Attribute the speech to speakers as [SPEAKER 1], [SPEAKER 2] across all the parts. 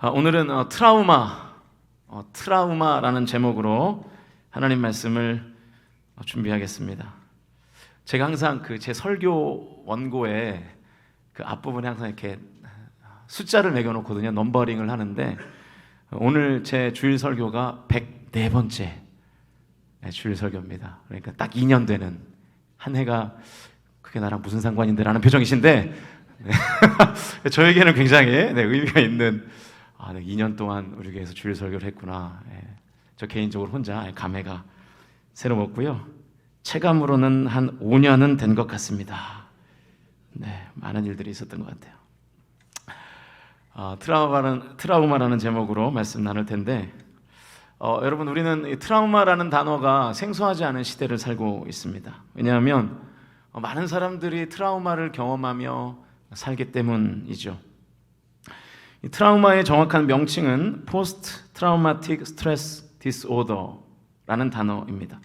[SPEAKER 1] 오늘은 트라우마라는 제목으로 하나님 말씀을 준비하겠습니다. 제가 항상 제 설교 원고에 그 앞부분에 항상 이렇게 숫자를 매겨놓거든요. 넘버링을 하는데 오늘 제 주일 설교가 104번째 주일 설교입니다. 그러니까 딱 2년 되는 한 해가 그게 나랑 무슨 상관인데 라는 표정이신데 저에게는 굉장히 의미가 있는 2년 동안 우리 교회에서 주일 설교를 했구나. 저 개인적으로 혼자 감회가 새로웠고요. 체감으로는 한 5년은 된 것 같습니다. 많은 일들이 있었던 것 같아요. 트라우마라는 제목으로 말씀 나눌 텐데 여러분, 우리는 이 트라우마라는 단어가 생소하지 않은 시대를 살고 있습니다. 왜냐하면 많은 사람들이 트라우마를 경험하며 살기 때문이죠. 이 트라우마의 정확한 명칭은 Post Traumatic Stress Disorder라는 단어입니다.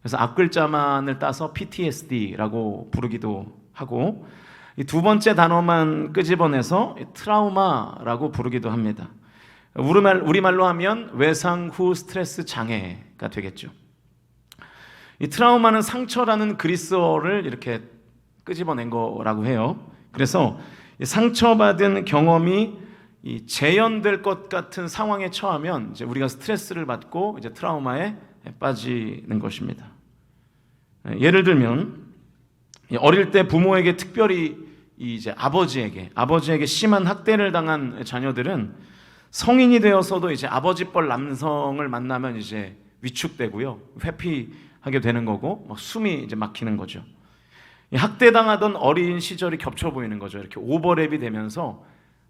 [SPEAKER 1] 그래서 앞글자만을 따서 PTSD라고 부르기도 하고, 이 두 번째 단어만 끄집어내서 트라우마라고 부르기도 합니다. 우리말로 하면 외상 후 스트레스 장애가 되겠죠. 이 트라우마는 상처라는 그리스어를 이렇게 끄집어낸 거라고 해요. 그래서 상처받은 경험이 재현될 것 같은 상황에 처하면 이제 우리가 스트레스를 받고 이제 트라우마에 빠지는 것입니다. 예를 들면 어릴 때 부모에게 특별히 이제 아버지에게 심한 학대를 당한 자녀들은 성인이 되어서도 이제 아버지뻘 남성을 만나면 이제 위축되고요, 회피하게 되는 거고, 막 숨이 이제 막히는 거죠. 학대당하던 어린 시절이 겹쳐 보이는 거죠. 이렇게 오버랩이 되면서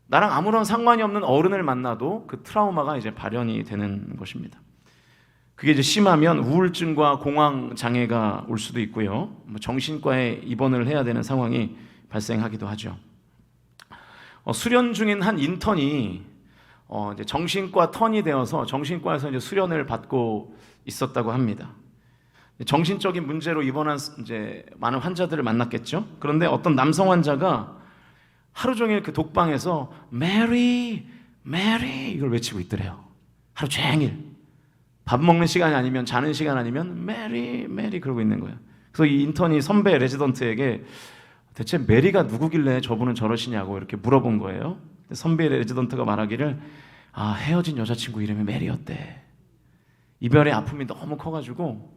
[SPEAKER 1] 나랑 아무런 상관이 없는 어른을 만나도 그 트라우마가 이제 발현이 되는 것입니다. 그게 이제 심하면 우울증과 공황 장애가 올 수도 있고요, 정신과에 입원을 해야 되는 상황이 발생하기도 하죠. 수련 중인 한 인턴이 이제 정신과 턴이 되어서 정신과에서 이제 수련을 받고 있었다고 합니다. 정신적인 문제로 입원한 이제 많은 환자들을 만났겠죠. 그런데 어떤 남성 환자가 하루 종일 그 독방에서 메리 이걸 외치고 있더래요. 하루 종일 밥 먹는 시간이 아니면 자는 시간 아니면 메리 그러고 있는 거예요. 그래서 이 인턴이 선배 레지던트에게 대체 메리가 누구길래 저분은 저러시냐고 이렇게 물어본 거예요. 선배 레지던트가 말하기를 헤어진 여자친구 이름이 메리였대. 이별의 아픔이 너무 커가지고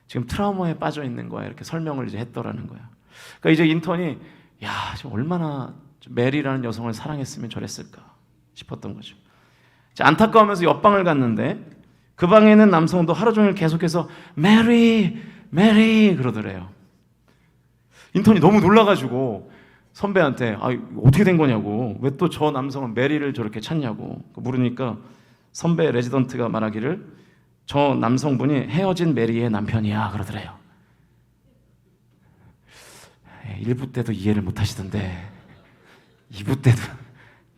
[SPEAKER 1] 지금 트라우마에 빠져 있는 거야, 이렇게 설명을 이제 했더라는 거야. 그러니까 이제 인턴이 지금 얼마나 메리라는 여성을 사랑했으면 저랬을까 싶었던 거죠. 안타까우면서 옆방을 갔는데 그 방에 있는 남성도 하루 종일 계속해서 메리 그러더래요. 인턴이 너무 놀라가지고 선배한테 어떻게 된 거냐고, 왜 또 저 남성은 메리를 저렇게 찾냐고 물으니까 선배 레지던트가 말하기를 저 남성분이 헤어진 메리의 남편이야 그러더래요. 1부 때도 이해를 못 하시던데 2부 때도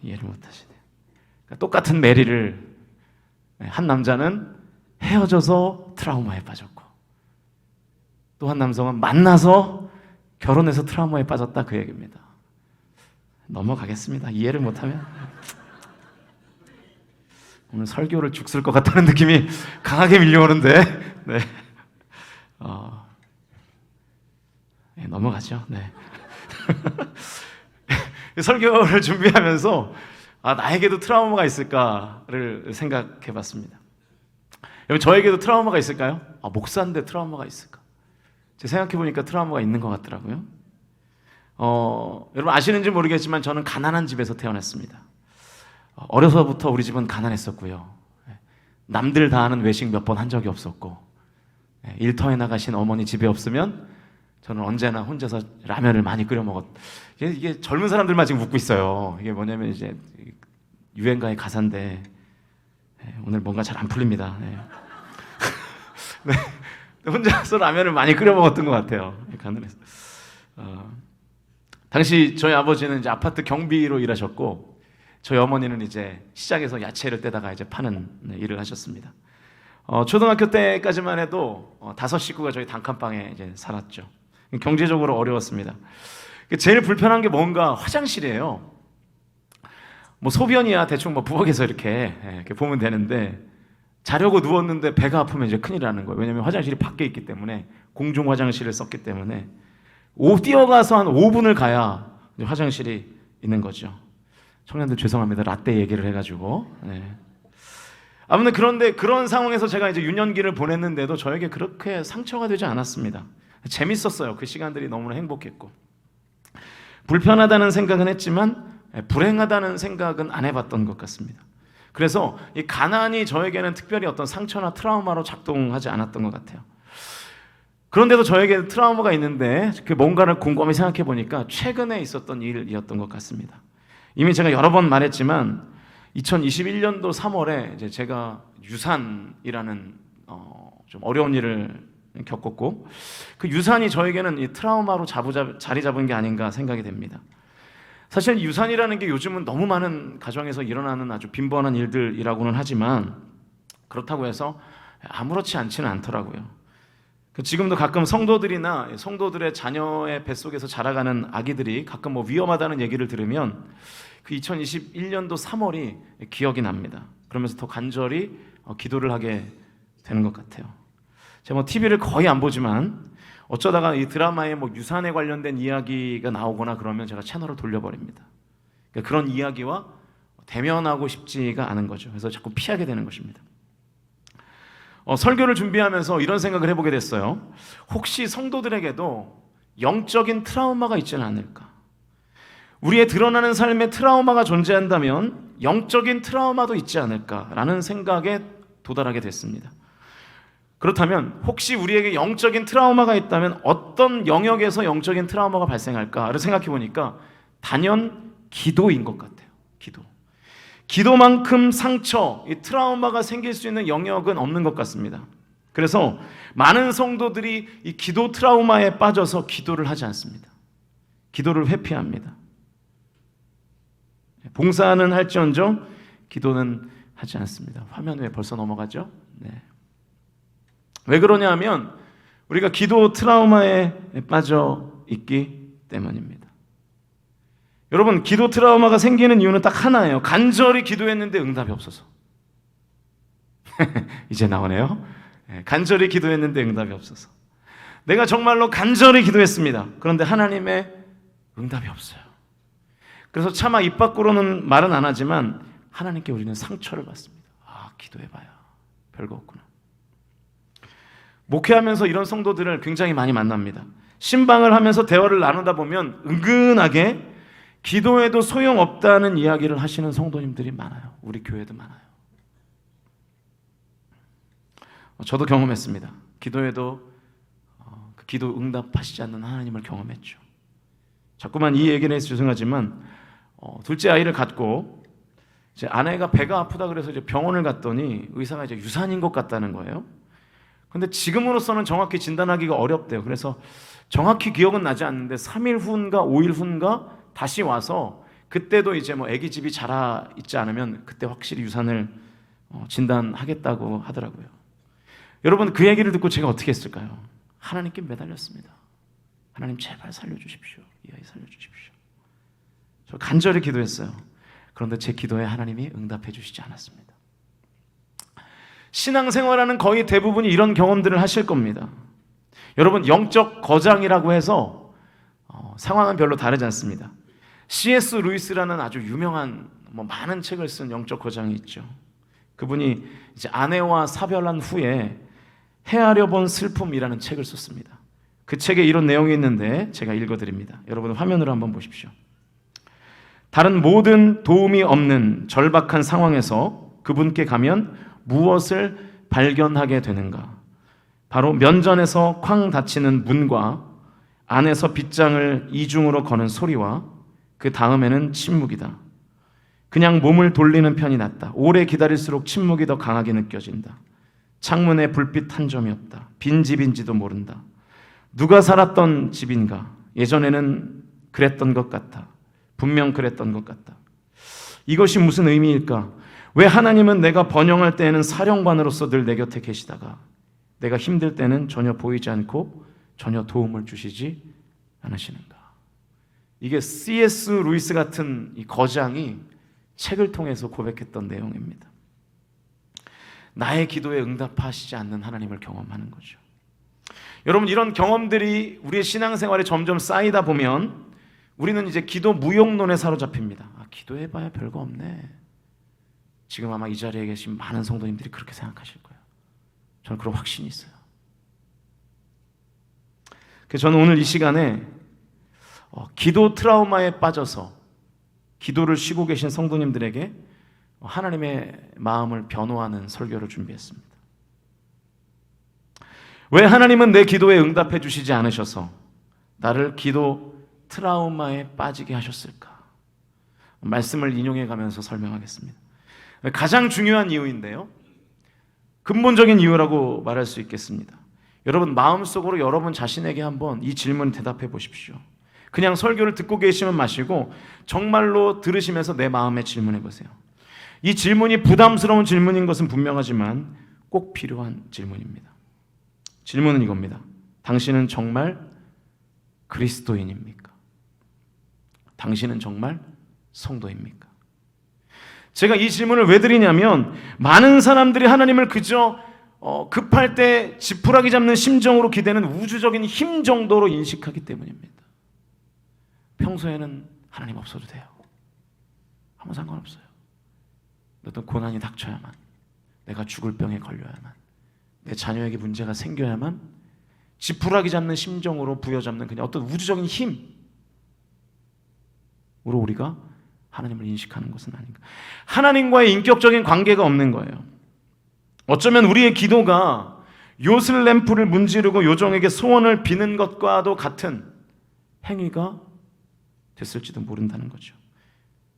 [SPEAKER 1] 이해를 못 하시네요. 그러니까 똑같은 메리를 한 남자는 헤어져서 트라우마에 빠졌고, 또 한 남성은 만나서 결혼해서 트라우마에 빠졌다, 그 얘기입니다. 넘어가겠습니다. 이해를 못하면. 오늘 설교를 죽쓸 것 같다는 느낌이 강하게 밀려오는데 넘어가죠. 설교를 준비하면서 나에게도 트라우마가 있을까를 생각해 봤습니다. 여러분, 저에게도 트라우마가 있을까요? 목사인데 트라우마가 있을까? 제가 생각해 보니까 트라우마가 있는 것 같더라고요. 여러분 아시는지 모르겠지만 저는 가난한 집에서 태어났습니다. 어려서부터 우리 집은 가난했었고요, 남들 다 하는 외식 몇 번 한 적이 없었고, 일터에 나가신 어머니 집에 없으면 저는 언제나 혼자서 라면을 많이 끓여 먹었. 이게 젊은 사람들만 지금 웃고 있어요. 이게 뭐냐면 이제 유행가의 가사인데 오늘 뭔가 잘 안 풀립니다. 혼자서 라면을 많이 끓여 먹었던 것 같아요, 가난해서. 당시 저희 아버지는 이제 아파트 경비로 일하셨고, 저희 어머니는 이제 시장에서 야채를 떼다가 이제 파는 일을 하셨습니다. 초등학교 때까지만 해도 5식구가 저희 단칸방에 이제 살았죠. 경제적으로 어려웠습니다. 제일 불편한 게 뭔가 화장실이에요. 뭐 소변이야 대충 뭐 부엌에서 이렇게 보면 되는데 자려고 누웠는데 배가 아프면 이제 큰일 나는 거예요. 왜냐하면 화장실이 밖에 있기 때문에 공중 화장실을 썼기 때문에 뛰어가서 한 5분을 가야 화장실이 있는 거죠. 청년들 죄송합니다. 라떼 얘기를 해가지고. 아무튼 그런데 그런 상황에서 제가 이제 유년기를 보냈는데도 저에게 그렇게 상처가 되지 않았습니다. 재밌었어요. 그 시간들이 너무나 행복했고 불편하다는 생각은 했지만 불행하다는 생각은 안 해봤던 것 같습니다. 그래서 이 가난이 저에게는 특별히 어떤 상처나 트라우마로 작동하지 않았던 것 같아요. 그런데도 저에게 트라우마가 있는데 그 뭔가를 곰곰이 생각해 보니까 최근에 있었던 일이었던 것 같습니다. 이미 제가 여러 번 말했지만 2021년도 3월에 이제 제가 유산이라는 좀 어려운 일을 겪었고 그 유산이 저에게는 이 트라우마로 자리 잡은 게 아닌가 생각이 됩니다. 사실 유산이라는 게 요즘은 너무 많은 가정에서 일어나는 아주 빈번한 일들이라고는 하지만 그렇다고 해서 아무렇지 않지는 않더라고요. 지금도 가끔 성도들이나 성도들의 자녀의 뱃속에서 자라가는 아기들이 가끔 뭐 위험하다는 얘기를 들으면 그 2021년도 3월이 기억이 납니다. 그러면서 더 간절히 기도를 하게 되는 것 같아요. 제가 뭐 TV를 거의 안 보지만 어쩌다가 이 드라마에 뭐 유산에 관련된 이야기가 나오거나 그러면 제가 채널을 돌려버립니다. 그러니까 그런 이야기와 대면하고 싶지가 않은 거죠. 그래서 자꾸 피하게 되는 것입니다. 설교를 준비하면서 이런 생각을 해보게 됐어요. 혹시 성도들에게도 영적인 트라우마가 있지는 않을까? 우리의 드러나는 삶에 트라우마가 존재한다면 영적인 트라우마도 있지 않을까라는 생각에 도달하게 됐습니다. 그렇다면 혹시 우리에게 영적인 트라우마가 있다면 어떤 영역에서 영적인 트라우마가 발생할까를 생각해 보니까 단연 기도인 것 같아요. 기도만큼 상처, 이 트라우마가 생길 수 있는 영역은 없는 것 같습니다. 그래서 많은 성도들이 이 기도 트라우마에 빠져서 기도를 하지 않습니다. 기도를 회피합니다. 봉사는 할지언정 기도는 하지 않습니다. 화면 왜 벌써 넘어가죠? 네. 왜 그러냐 하면 우리가 기도 트라우마에 빠져 있기 때문입니다. 여러분, 기도 트라우마가 생기는 이유는 딱 하나예요. 간절히 기도했는데 응답이 없어서. 이제 나오네요. 간절히 기도했는데 응답이 없어서. 내가 정말로 간절히 기도했습니다. 그런데 하나님의 응답이 없어요. 그래서 차마 입 밖으로는 말은 안 하지만 하나님께 우리는 상처를 받습니다. 기도해봐야 별거 없구나. 목회하면서 이런 성도들을 굉장히 많이 만납니다. 신방을 하면서 대화를 나누다 보면 은근하게 기도해도 소용없다는 이야기를 하시는 성도님들이 많아요. 우리 교회도 많아요. 저도 경험했습니다. 기도해도 그 기도 응답하시지 않는 하나님을 경험했죠. 자꾸만 이 얘기를 해서 죄송하지만 둘째 아이를 갖고 이제 아내가 배가 아프다 그래서 이제 병원을 갔더니 의사가 이제 유산인 것 같다는 거예요. 근데 지금으로서는 정확히 진단하기가 어렵대요. 그래서 정확히 기억은 나지 않는데 3일 후인가 5일 후인가 다시 와서 그때도 이제 뭐 아기 집이 자라 있지 않으면 그때 확실히 유산을 진단하겠다고 하더라고요. 여러분, 그 얘기를 듣고 제가 어떻게 했을까요? 하나님께 매달렸습니다. 하나님 제발 살려주십시오. 이 아이 살려주십시오. 저 간절히 기도했어요. 그런데 제 기도에 하나님이 응답해 주시지 않았습니다. 신앙생활하는 거의 대부분이 이런 경험들을 하실 겁니다. 여러분, 영적 거장이라고 해서 상황은 별로 다르지 않습니다. C.S. 루이스라는 아주 유명한 많은 책을 쓴 영적 거장이 있죠. 그분이 이제 아내와 사별한 후에 헤아려 본 슬픔이라는 책을 썼습니다. 그 책에 이런 내용이 있는데 제가 읽어드립니다. 여러분 화면으로 한번 보십시오. 다른 모든 도움이 없는 절박한 상황에서 그분께 가면 무엇을 발견하게 되는가? 바로 면전에서 쾅 닫히는 문과 안에서 빗장을 이중으로 거는 소리와 그 다음에는 침묵이다. 그냥 몸을 돌리는 편이 낫다. 오래 기다릴수록 침묵이 더 강하게 느껴진다. 창문에 불빛 한 점이 없다. 빈 집인지도 모른다. 누가 살았던 집인가? 예전에는 그랬던 것 같아. 분명 그랬던 것 같다. 이것이 무슨 의미일까? 왜 하나님은 내가 번영할 때에는 사령관으로서 늘 내 곁에 계시다가 내가 힘들 때는 전혀 보이지 않고 전혀 도움을 주시지 않으시는가? 이게 C.S. 루이스 같은 이 거장이 책을 통해서 고백했던 내용입니다. 나의 기도에 응답하시지 않는 하나님을 경험하는 거죠. 여러분, 이런 경험들이 우리의 신앙생활에 점점 쌓이다 보면 우리는 이제 기도 무용론에 사로잡힙니다. 기도해봐야 별거 없네. 지금 아마 이 자리에 계신 많은 성도님들이 그렇게 생각하실 거예요. 저는 그런 확신이 있어요. 그래서 저는 오늘 이 시간에 기도 트라우마에 빠져서 기도를 쉬고 계신 성도님들에게 하나님의 마음을 변호하는 설교를 준비했습니다. 왜 하나님은 내 기도에 응답해 주시지 않으셔서 나를 기도 트라우마에 빠지게 하셨을까? 말씀을 인용해 가면서 설명하겠습니다. 가장 중요한 이유인데요, 근본적인 이유라고 말할 수 있겠습니다. 여러분, 마음속으로 여러분 자신에게 한번 이 질문 대답해 보십시오. 그냥 설교를 듣고 계시면 마시고 정말로 들으시면서 내 마음에 질문해 보세요. 이 질문이 부담스러운 질문인 것은 분명하지만 꼭 필요한 질문입니다. 질문은 이겁니다. 당신은 정말 그리스도인입니까? 당신은 정말 성도입니까? 제가 이 질문을 왜 드리냐면, 많은 사람들이 하나님을 그저 급할 때 지푸라기 잡는 심정으로 기대는 우주적인 힘 정도로 인식하기 때문입니다. 평소에는 하나님 없어도 돼요. 아무 상관없어요. 어떤 고난이 닥쳐야만, 내가 죽을 병에 걸려야만, 내 자녀에게 문제가 생겨야만 지푸라기 잡는 심정으로 부여잡는 그냥 어떤 우주적인 힘으로 우리가 하나님을 인식하는 것은 아닌가. 하나님과의 인격적인 관계가 없는 거예요. 어쩌면 우리의 기도가 요술 램프를 문지르고 요정에게 소원을 비는 것과도 같은 행위가 됐을지도 모른다는 거죠.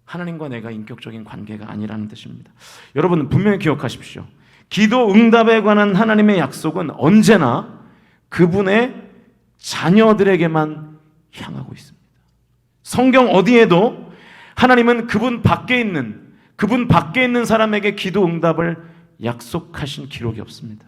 [SPEAKER 1] 하나님과 내가 인격적인 관계가 아니라는 뜻입니다. 여러분, 분명히 기억하십시오. 기도 응답에 관한 하나님의 약속은 언제나 그분의 자녀들에게만 향하고 있습니다. 성경 어디에도 하나님은 그분 밖에 있는 사람에게 기도 응답을 약속하신 기록이 없습니다.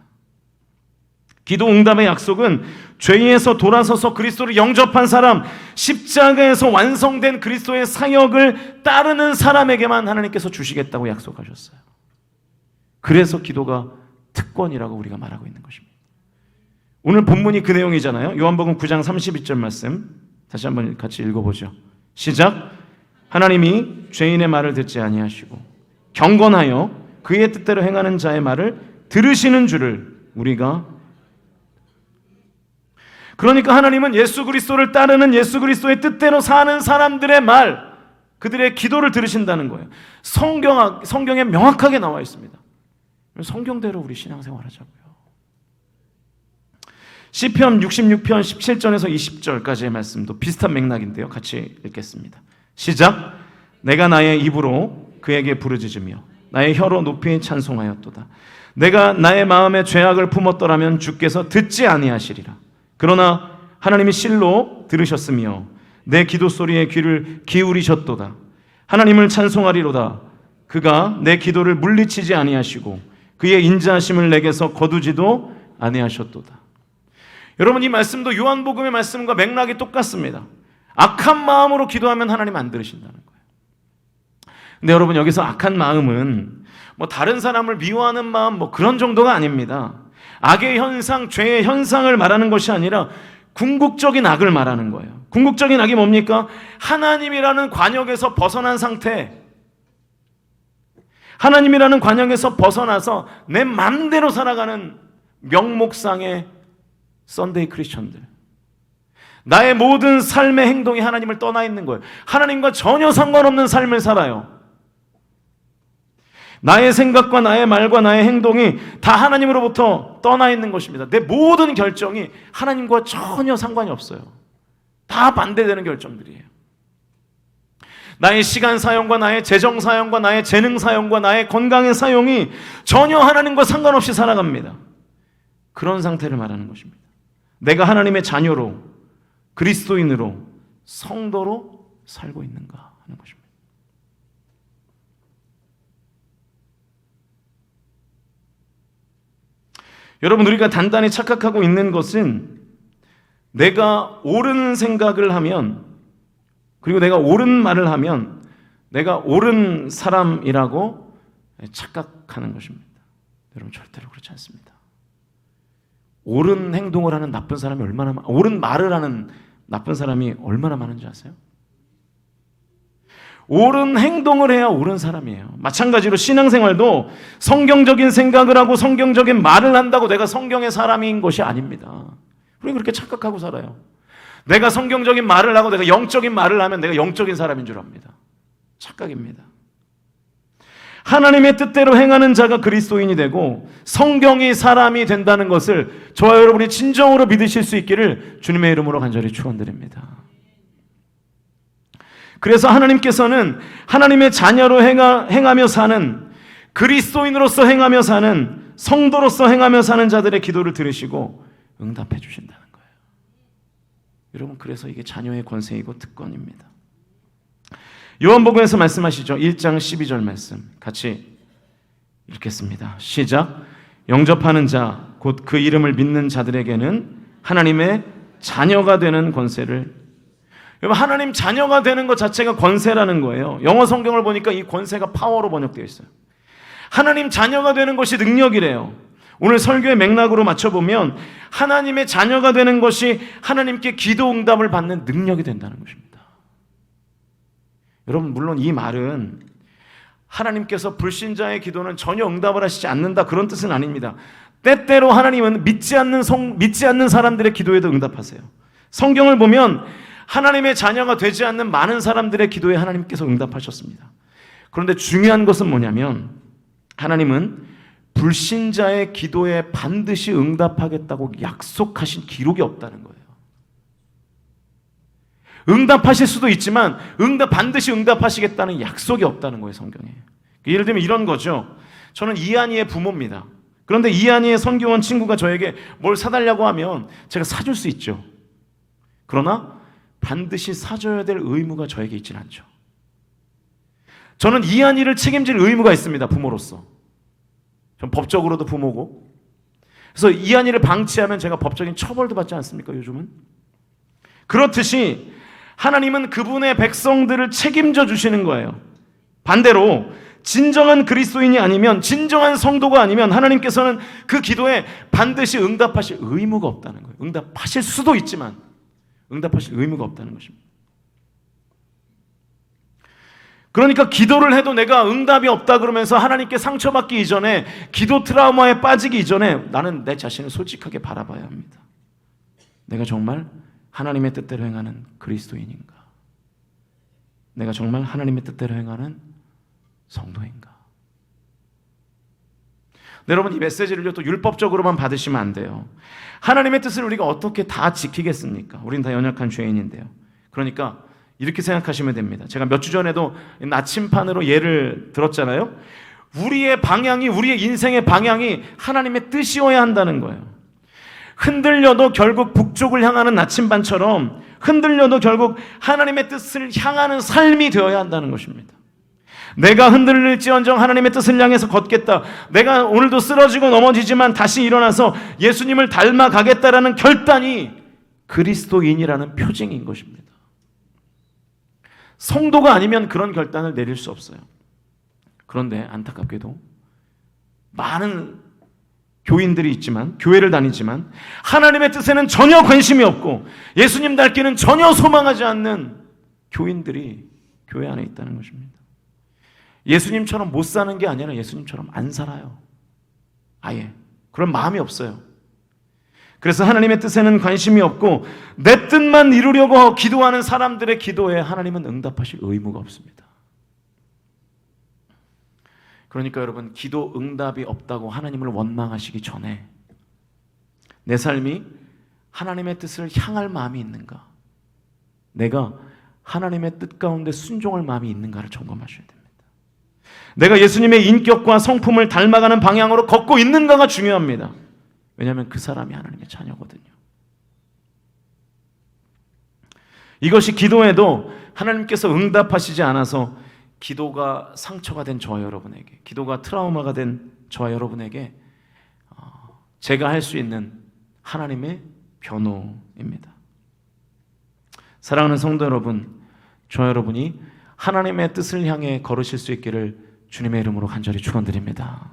[SPEAKER 1] 기도 응답의 약속은 죄에서 돌아서서 그리스도를 영접한 사람, 십자가에서 완성된 그리스도의 사역을 따르는 사람에게만 하나님께서 주시겠다고 약속하셨어요. 그래서 기도가 특권이라고 우리가 말하고 있는 것입니다. 오늘 본문이 그 내용이잖아요. 요한복음 9장 32절 말씀 다시 한번 같이 읽어보죠. 시작. 하나님이 죄인의 말을 듣지 아니하시고 경건하여 그의 뜻대로 행하는 자의 말을 들으시는 줄을 우리가, 그러니까 하나님은 예수 그리스도를 따르는 예수 그리스도의 뜻대로 사는 사람들의 말, 그들의 기도를 들으신다는 거예요. 성경에 명확하게 나와 있습니다. 성경대로 우리 신앙생활 하자고요. 시편 66편 17절에서 20절까지의 말씀도 비슷한 맥락인데요. 같이 읽겠습니다. 시작. 내가 나의 입으로 그에게 부르짖으며 나의 혀로 높이 찬송하였도다. 내가 나의 마음에 죄악을 품었더라면 주께서 듣지 아니하시리라. 그러나 하나님이 실로 들으셨으며 내 기도 소리에 귀를 기울이셨도다. 하나님을 찬송하리로다. 그가 내 기도를 물리치지 아니하시고 그의 인자하심을 내게서 거두지도 아니하셨도다. 여러분, 이 말씀도 요한복음의 말씀과 맥락이 똑같습니다. 악한 마음으로 기도하면 하나님 안 들으신다는 거예요. 근데 여러분, 여기서 악한 마음은 다른 사람을 미워하는 마음 그런 정도가 아닙니다. 악의 현상, 죄의 현상을 말하는 것이 아니라 궁극적인 악을 말하는 거예요. 궁극적인 악이 뭡니까? 하나님이라는 관역에서 벗어난 상태, 하나님이라는 관역에서 벗어나서 내 맘대로 살아가는 명목상의 썬데이 크리스천들, 나의 모든 삶의 행동이 하나님을 떠나 있는 거예요. 하나님과 전혀 상관없는 삶을 살아요. 나의 생각과 나의 말과 나의 행동이 다 하나님으로부터 떠나 있는 것입니다. 내 모든 결정이 하나님과 전혀 상관이 없어요. 다 반대되는 결정들이에요. 나의 시간 사용과 나의 재정 사용과 나의 재능 사용과 나의 건강의 사용이 전혀 하나님과 상관없이 살아갑니다. 그런 상태를 말하는 것입니다. 내가 하나님의 자녀로, 그리스도인으로, 성도로 살고 있는가 하는 것입니다. 여러분, 우리가 단단히 착각하고 있는 것은 내가 옳은 생각을 하면, 그리고 내가 옳은 말을 하면 내가 옳은 사람이라고 착각하는 것입니다. 여러분 절대로 그렇지 않습니다. 옳은 행동을 하는 나쁜 사람이 옳은 말을 하는 나쁜 사람이 얼마나 많은지 아세요? 옳은 행동을 해야 옳은 사람이에요. 마찬가지로 신앙생활도 성경적인 생각을 하고 성경적인 말을 한다고 내가 성경의 사람인 것이 아닙니다. 우리는 그렇게 착각하고 살아요. 내가 성경적인 말을 하고 내가 영적인 말을 하면 내가 영적인 사람인 줄 압니다. 착각입니다. 하나님의 뜻대로 행하는 자가 그리스도인이 되고 성경이 사람이 된다는 것을 저와 여러분이 진정으로 믿으실 수 있기를 주님의 이름으로 간절히 축원드립니다. 그래서 하나님께서는 하나님의 자녀로 행하며 사는, 그리스도인으로서 행하며 사는, 성도로서 행하며 사는 자들의 기도를 들으시고 응답해 주신다는 거예요. 여러분, 그래서 이게 자녀의 권세이고 특권입니다. 요한복음에서 말씀하시죠. 1장 12절 말씀 같이 읽겠습니다. 시작. 영접하는 자, 곧 그 이름을 믿는 자들에게는 하나님의 자녀가 되는 권세를. 여러분, 하나님 자녀가 되는 것 자체가 권세라는 거예요. 영어 성경을 보니까 이 권세가 파워로 번역되어 있어요. 하나님 자녀가 되는 것이 능력이래요. 오늘 설교의 맥락으로 맞춰보면 하나님의 자녀가 되는 것이 하나님께 기도 응답을 받는 능력이 된다는 것입니다. 여러분, 물론 이 말은 하나님께서 불신자의 기도는 전혀 응답을 하시지 않는다, 그런 뜻은 아닙니다. 때때로 하나님은 믿지 않는 사람들의 기도에도 응답하세요. 성경을 보면 하나님의 자녀가 되지 않는 많은 사람들의 기도에 하나님께서 응답하셨습니다. 그런데 중요한 것은 뭐냐면 하나님은 불신자의 기도에 반드시 응답하겠다고 약속하신 기록이 없다는 거예요. 응답하실 수도 있지만 반드시 응답하시겠다는 약속이 없다는 거예요, 성경에. 예를 들면 이런 거죠. 저는 이한이의 부모입니다. 그런데 이한이의 선교원 친구가 저에게 뭘 사달라고 하면 제가 사줄 수 있죠. 그러나 반드시 사줘야 될 의무가 저에게 있지는 않죠. 저는 이한이를 책임질 의무가 있습니다, 부모로서. 전 법적으로도 부모고. 그래서 이한이를 방치하면 제가 법적인 처벌도 받지 않습니까, 요즘은? 그렇듯이 하나님은 그분의 백성들을 책임져 주시는 거예요. 반대로 진정한 그리스도인이 아니면, 진정한 성도가 아니면 하나님께서는 그 기도에 반드시 응답하실 의무가 없다는 거예요. 응답하실 수도 있지만 응답하실 의무가 없다는 것입니다. 그러니까 기도를 해도 내가 응답이 없다 그러면서 하나님께 상처받기 이전에, 기도 트라우마에 빠지기 이전에 나는 내 자신을 솔직하게 바라봐야 합니다. 내가 정말 하나님의 뜻대로 행하는 그리스도인인가? 내가 정말 하나님의 뜻대로 행하는 성도인가? 네, 여러분, 이 메시지를 또 율법적으로만 받으시면 안 돼요. 하나님의 뜻을 우리가 어떻게 다 지키겠습니까? 우린 다 연약한 죄인인데요. 그러니까 이렇게 생각하시면 됩니다. 제가 몇 주 전에도 나침판으로 예를 들었잖아요. 우리의 방향이, 우리의 인생의 방향이 하나님의 뜻이어야 한다는 거예요. 흔들려도 결국 북쪽을 향하는 나침반처럼 흔들려도 결국 하나님의 뜻을 향하는 삶이 되어야 한다는 것입니다. 내가 흔들릴지언정 하나님의 뜻을 향해서 걷겠다. 내가 오늘도 쓰러지고 넘어지지만 다시 일어나서 예수님을 닮아가겠다라는 결단이 그리스도인이라는 표징인 것입니다. 성도가 아니면 그런 결단을 내릴 수 없어요. 그런데 안타깝게도 많은 교인들이 있지만, 교회를 다니지만 하나님의 뜻에는 전혀 관심이 없고 예수님 닮기는 전혀 소망하지 않는 교인들이 교회 안에 있다는 것입니다. 예수님처럼 못 사는 게 아니라 예수님처럼 안 살아요. 아예 그런 마음이 없어요. 그래서 하나님의 뜻에는 관심이 없고 내 뜻만 이루려고 기도하는 사람들의 기도에 하나님은 응답하실 의무가 없습니다. 그러니까 여러분, 기도 응답이 없다고 하나님을 원망하시기 전에 내 삶이 하나님의 뜻을 향할 마음이 있는가, 내가 하나님의 뜻 가운데 순종할 마음이 있는가를 점검하셔야 됩니다. 내가 예수님의 인격과 성품을 닮아가는 방향으로 걷고 있는가가 중요합니다. 왜냐하면 그 사람이 하나님의 자녀거든요. 이것이 기도에도 하나님께서 응답하시지 않아서 기도가 상처가 된 저와 여러분에게, 기도가 트라우마가 된 저와 여러분에게 제가 할 수 있는 하나님의 변호입니다. 사랑하는 성도 여러분, 저와 여러분이 하나님의 뜻을 향해 걸으실 수 있기를 주님의 이름으로 간절히 축원드립니다.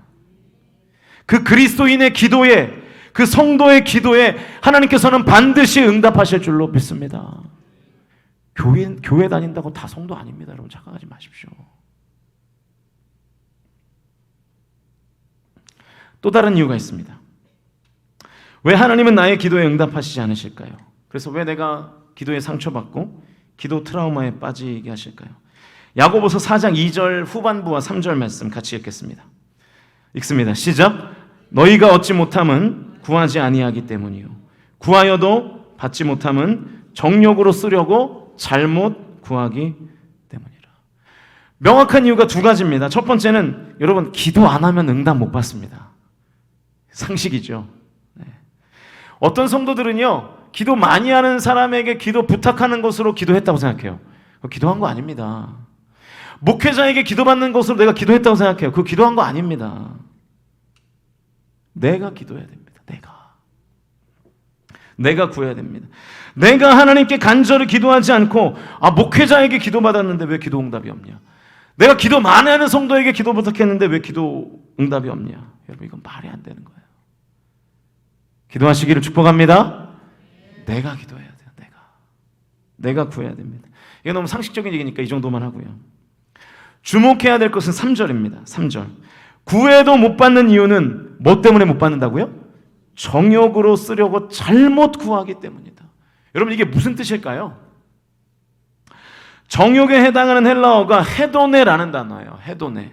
[SPEAKER 1] 그 그리스도인의 기도에, 그 성도의 기도에 하나님께서는 반드시 응답하실 줄로 믿습니다. 교회 다닌다고 다 성도 아닙니다. 여러분 착각하지 마십시오. 또 다른 이유가 있습니다. 왜 하나님은 나의 기도에 응답하시지 않으실까요? 그래서 왜 내가 기도에 상처받고 기도 트라우마에 빠지게 하실까요? 야고보서 4장 2절 후반부와 3절 말씀 같이 읽겠습니다. 읽습니다. 시작. 너희가 얻지 못함은 구하지 아니하기 때문이요 구하여도 받지 못함은 정욕으로 쓰려고 잘못 구하기 때문이라. 명확한 이유가 두 가지입니다. 첫 번째는 여러분 기도 안 하면 응답 못 받습니다. 상식이죠. 네. 어떤 성도들은요 기도 많이 하는 사람에게 기도 부탁하는 것으로 기도했다고 생각해요. 그거 기도한 거 아닙니다. 목회자에게 기도받는 것으로 내가 기도했다고 생각해요. 그거 기도한 거 아닙니다. 내가 기도해야 됩니다. 내가 구해야 됩니다. 내가 하나님께 간절히 기도하지 않고 목회자에게 기도받았는데 왜 기도 응답이 없냐? 내가 기도 많이 하는 성도에게 기도 부탁했는데 왜 기도 응답이 없냐? 여러분 이건 말이 안 되는 거예요. 기도하시기를 축복합니다. 내가 기도해야 돼요. 내가 구해야 됩니다. 이게 너무 상식적인 얘기니까 이 정도만 하고요. 주목해야 될 것은 3절입니다. 3절. 구해도 못 받는 이유는 뭐 때문에 못 받는다고요? 정욕으로 쓰려고 잘못 구하기 때문이다. 여러분 이게 무슨 뜻일까요? 정욕에 해당하는 헬라어가 헤도네라는 단어예요. 헤도네.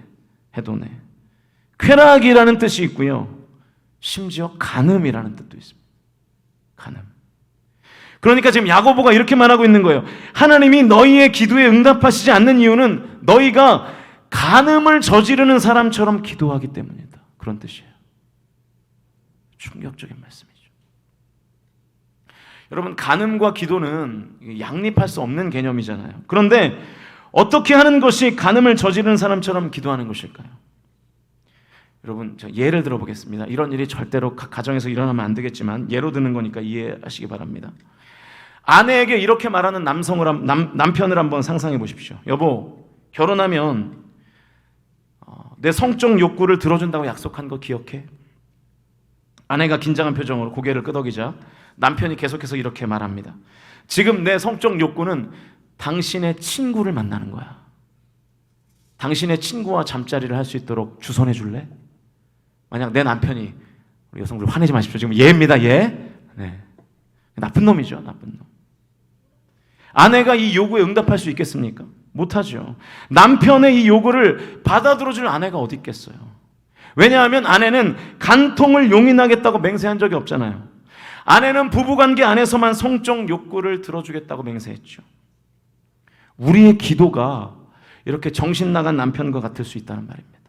[SPEAKER 1] 쾌락이라는 뜻이 있고요. 심지어 간음이라는 뜻도 있습니다. 간음. 그러니까 지금 야고보가 이렇게 말하고 있는 거예요. 하나님이 너희의 기도에 응답하시지 않는 이유는 너희가 간음을 저지르는 사람처럼 기도하기 때문이다. 그런 뜻이에요. 충격적인 말씀이죠. 여러분 간음과 기도는 양립할 수 없는 개념이잖아요. 그런데 어떻게 하는 것이 간음을 저지르는 사람처럼 기도하는 것일까요? 여러분 제가 예를 들어보겠습니다. 이런 일이 절대로 가정에서 일어나면 안 되겠지만 예로 드는 거니까 이해하시기 바랍니다. 아내에게 이렇게 말하는 남편을 한번 상상해 보십시오. 여보, 결혼하면 내 성적 욕구를 들어준다고 약속한 거 기억해? 아내가 긴장한 표정으로 고개를 끄덕이자 남편이 계속해서 이렇게 말합니다. 지금 내 성적 욕구는 당신의 친구를 만나는 거야. 당신의 친구와 잠자리를 할 수 있도록 주선해 줄래? 만약 내 남편이, 우리 여성들 화내지 마십시오. 지금 예입니다. 예. 네. 나쁜 놈이죠. 나쁜 놈. 아내가 이 요구에 응답할 수 있겠습니까? 못하죠. 남편의 이 요구를 받아들여줄 아내가 어디 있겠어요? 왜냐하면 아내는 간통을 용인하겠다고 맹세한 적이 없잖아요. 아내는 부부관계 안에서만 성적 욕구를 들어주겠다고 맹세했죠. 우리의 기도가 이렇게 정신 나간 남편과 같을 수 있다는 말입니다.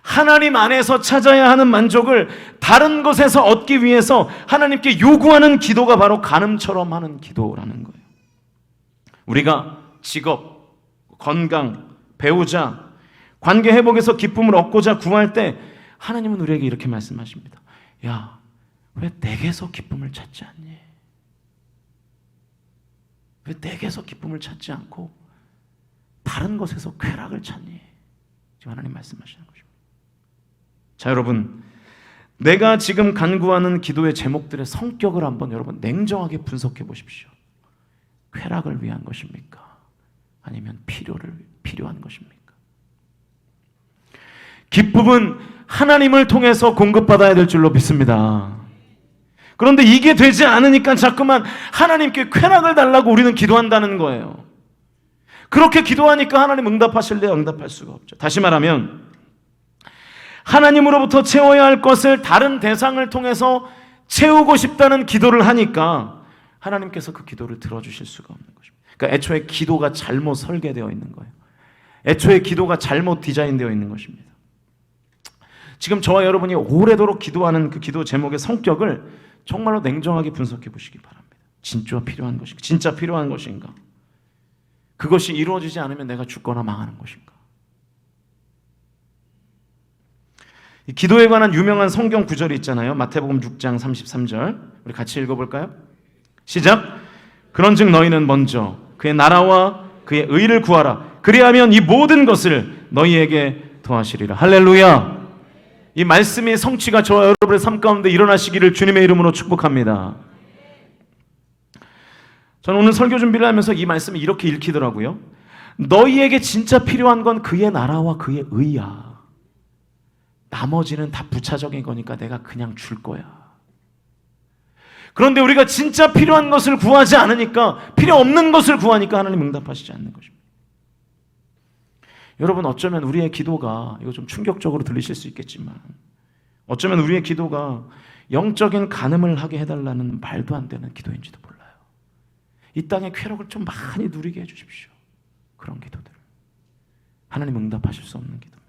[SPEAKER 1] 하나님 안에서 찾아야 하는 만족을 다른 것에서 얻기 위해서 하나님께 요구하는 기도가 바로 간음처럼 하는 기도라는 거예요. 우리가 직업, 건강, 배우자, 관계 회복에서 기쁨을 얻고자 구할 때 하나님은 우리에게 이렇게 말씀하십니다. 야, 왜 내게서 기쁨을 찾지 않니? 왜 내게서 기쁨을 찾지 않고 다른 것에서 쾌락을 찾니? 지금 하나님 말씀하시는 것입니다. 자, 여러분, 내가 지금 간구하는 기도의 제목들의 성격을 한번 여러분 냉정하게 분석해 보십시오. 쾌락을 위한 것입니까? 아니면 필요한 것입니까? 기쁨은 하나님을 통해서 공급받아야 될 줄로 믿습니다. 그런데 이게 되지 않으니까 자꾸만 하나님께 쾌락을 달라고 우리는 기도한다는 거예요. 그렇게 기도하니까 하나님 응답하실래요? 응답할 수가 없죠. 다시 말하면 하나님으로부터 채워야 할 것을 다른 대상을 통해서 채우고 싶다는 기도를 하니까 하나님께서 그 기도를 들어주실 수가 없는 것입니다. 그러니까 애초에 기도가 잘못 설계되어 있는 거예요. 애초에 기도가 잘못 디자인되어 있는 것입니다. 지금 저와 여러분이 오래도록 기도하는 그 기도 제목의 성격을 정말로 냉정하게 분석해 보시기 바랍니다. 진짜 필요한 것인가? 그것이 이루어지지 않으면 내가 죽거나 망하는 것인가? 이 기도에 관한 유명한 성경 구절이 있잖아요. 마태복음 6장 33절. 우리 같이 읽어볼까요? 시작. 그런즉 너희는 먼저 그의 나라와 그의 의를 구하라. 그리하면 이 모든 것을 너희에게 더하시리라. 할렐루야. 이 말씀의 성취가 저와 여러분의 삶 가운데 일어나시기를 주님의 이름으로 축복합니다. 저는 오늘 설교 준비를 하면서 이 말씀이 이렇게 읽히더라고요. 너희에게 진짜 필요한 건 그의 나라와 그의 의야. 나머지는 다 부차적인 거니까 내가 그냥 줄 거야. 그런데 우리가 진짜 필요한 것을 구하지 않으니까, 필요 없는 것을 구하니까 하나님 응답하시지 않는 것입니다. 여러분, 어쩌면 우리의 기도가, 이거 좀 충격적으로 들리실 수 있겠지만, 어쩌면 우리의 기도가 영적인 간음을 하게 해달라는 말도 안 되는 기도인지도 몰라요. 이 땅의 쾌락을 좀 많이 누리게 해주십시오. 그런 기도들. 하나님 응답하실 수 없는 기도입니다.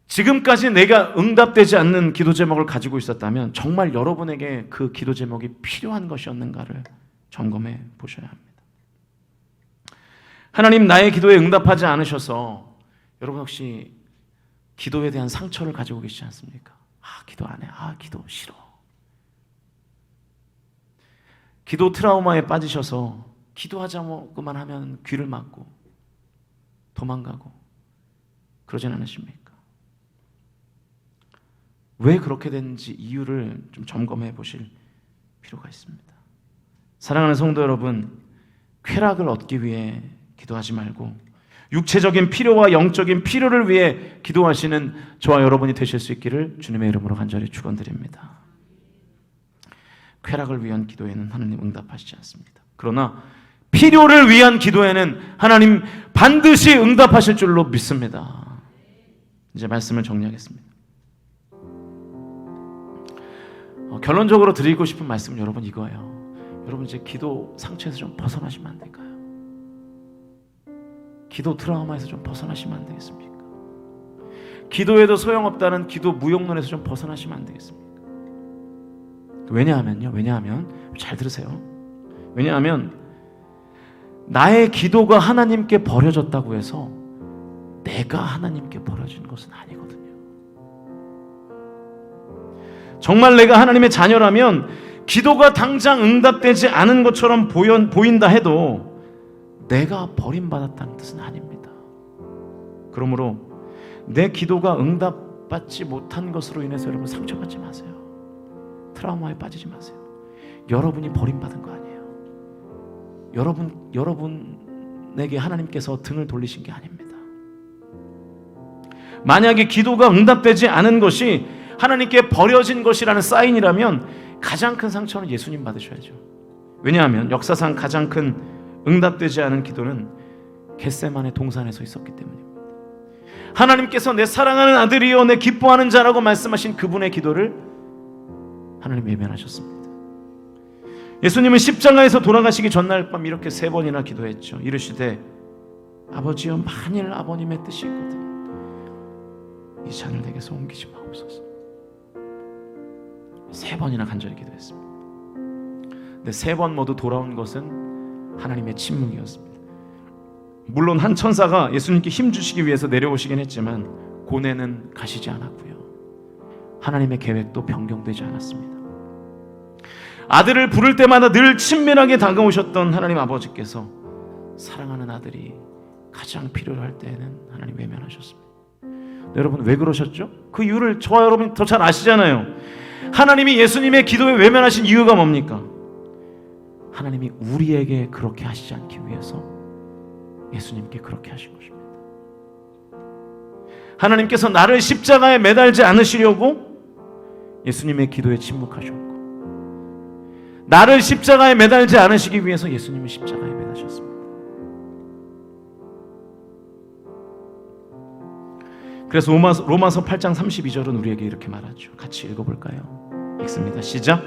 [SPEAKER 1] 지금까지 내가 응답되지 않는 기도 제목을 가지고 있었다면 정말 여러분에게 그 기도 제목이 필요한 것이었는가를 점검해 보셔야 합니다. 하나님, 나의 기도에 응답하지 않으셔서 여러분 혹시 기도에 대한 상처를 가지고 계시지 않습니까? 기도 안 해. 기도 싫어. 기도 트라우마에 빠지셔서 기도하자고만 하면 귀를 막고 도망가고 그러진 않으십니까? 왜 그렇게 됐는지 이유를 좀 점검해 보실 필요가 있습니다. 사랑하는 성도 여러분, 쾌락을 얻기 위해 기도하지 말고 육체적인 필요와 영적인 필요를 위해 기도하시는 저와 여러분이 되실 수 있기를 주님의 이름으로 간절히 축원드립니다. 쾌락을 위한 기도에는 하나님 응답하시지 않습니다. 그러나 필요를 위한 기도에는 하나님 반드시 응답하실 줄로 믿습니다. 이제 말씀을 정리하겠습니다. 결론적으로 드리고 싶은 말씀은 여러분 이거예요. 여러분 이제 기도 상처에서 좀 벗어나시면 안 될까요? 기도 트라우마에서 좀 벗어나시면 안 되겠습니까? 기도에도 소용없다는 기도 무용론에서 좀 벗어나시면 안 되겠습니까? 왜냐하면 잘 들으세요. 왜냐하면 나의 기도가 하나님께 버려졌다고 해서 내가 하나님께 버려진 것은 아니거든요. 정말 내가 하나님의 자녀라면 기도가 당장 응답되지 않은 것처럼 보인다 해도 내가 버림받았다는 뜻은 아닙니다. 그러므로 내 기도가 응답받지 못한 것으로 인해서 여러분 상처받지 마세요. 트라우마에 빠지지 마세요. 여러분이 버림받은 거 아니에요. 여러분에게 하나님께서 등을 돌리신 게 아닙니다. 만약에 기도가 응답되지 않은 것이 하나님께 버려진 것이라는 사인이라면 가장 큰 상처는 예수님 받으셔야죠. 왜냐하면 역사상 가장 큰 응답되지 않은 기도는 겟세마네 동산에서 있었기 때문입니다. 하나님께서 내 사랑하는 아들이요 내 기뻐하는 자라고 말씀하신 그분의 기도를 하나님 외면하셨습니다. 예수님은 십자가에서 돌아가시기 전날 밤 이렇게 3번이나 기도했죠. 이르시되 아버지여 만일 아버님의 뜻이 있거든 이 잔을 내게서 옮기지 마옵소서. 3번이나 간절히 기도했습니다. 근데 3번 모두 돌아온 것은 하나님의 침묵이었습니다. 물론 한 천사가 예수님께 힘 주시기 위해서 내려오시긴 했지만 고뇌는 가시지 않았고요. 하나님의 계획도 변경되지 않았습니다. 아들을 부를 때마다 늘 친밀하게 다가오셨던 하나님 아버지께서 사랑하는 아들이 가장 필요로 할 때에는 하나님 외면하셨습니다. 여러분 왜 그러셨죠? 그 이유를 저와 여러분이 더 잘 아시잖아요. 하나님이 예수님의 기도에 외면하신 이유가 뭡니까? 하나님이 우리에게 그렇게 하시지 않기 위해서 예수님께 그렇게 하신 것입니다. 하나님께서 나를 십자가에 매달지 않으시려고 예수님의 기도에 침묵하셨고 나를 십자가에 매달지 않으시기 위해서 예수님은 십자가에 매달으셨습니다. 그래서 로마서 8장 32절은 우리에게 이렇게 말하죠. 같이 읽어볼까요? 읽습니다. 시작.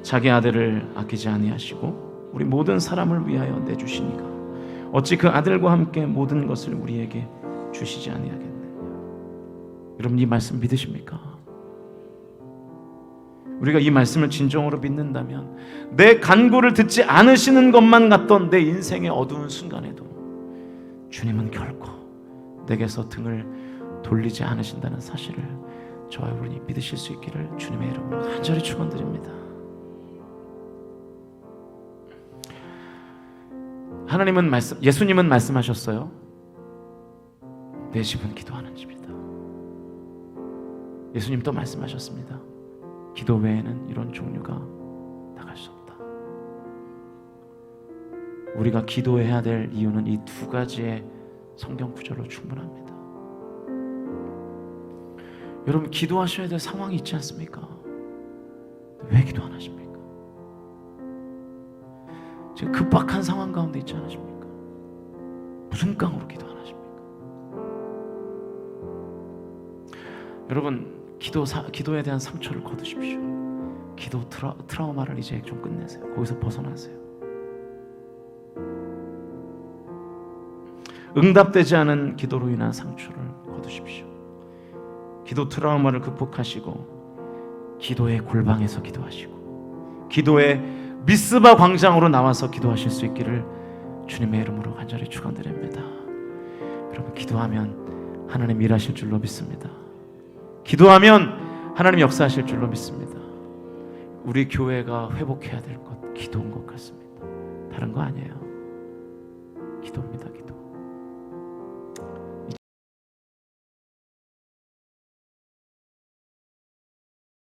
[SPEAKER 1] 자기 아들을 아끼지 아니하시고 우리 모든 사람을 위하여 내주시니가 어찌 그 아들과 함께 모든 것을 우리에게 주시지 아니하겠느냐. 여러분 이 말씀 믿으십니까? 우리가 이 말씀을 진정으로 믿는다면 내 간구를 듣지 않으시는 것만 같던 내 인생의 어두운 순간에도 주님은 결코 내게서 등을 돌리지 않으신다는 사실을 저와 여러분이 믿으실 수 있기를 주님의 이름으로 간절히 축원드립니다. 예수님은 말씀하셨어요. 내 집은 기도하는 집이다. 예수님 또 말씀하셨습니다. 기도 외에는 이런 종류가 나갈 수 없다. 우리가 기도해야 될 이유는 이 두 가지의 성경 구절로 충분합니다. 여러분, 기도하셔야 될 상황이 있지 않습니까? 왜 기도 안 하십니까? 지금 급박한 상황 가운데 있지 않으십니까? 무슨 깡으로 기도 안 하십니까? 여러분, 기도에 대한 상처를 거두십시오. 기도 트라우마를 이제 좀 끝내세요. 거기서 벗어나세요. 응답되지 않은 기도로 인한 상처를 거두십시오. 기도 트라우마를 극복하시고 기도의 골방에서 기도하시고 기도의 미스바 광장으로 나와서 기도하실 수 있기를 주님의 이름으로 간절히 축원드립니다. 여러분, 기도하면 하나님 일하실 줄로 믿습니다. 기도하면 하나님 역사하실 줄로 믿습니다. 우리 교회가 회복해야 될 것, 기도인 것 같습니다. 다른 거 아니에요. 기도입니다. 기도.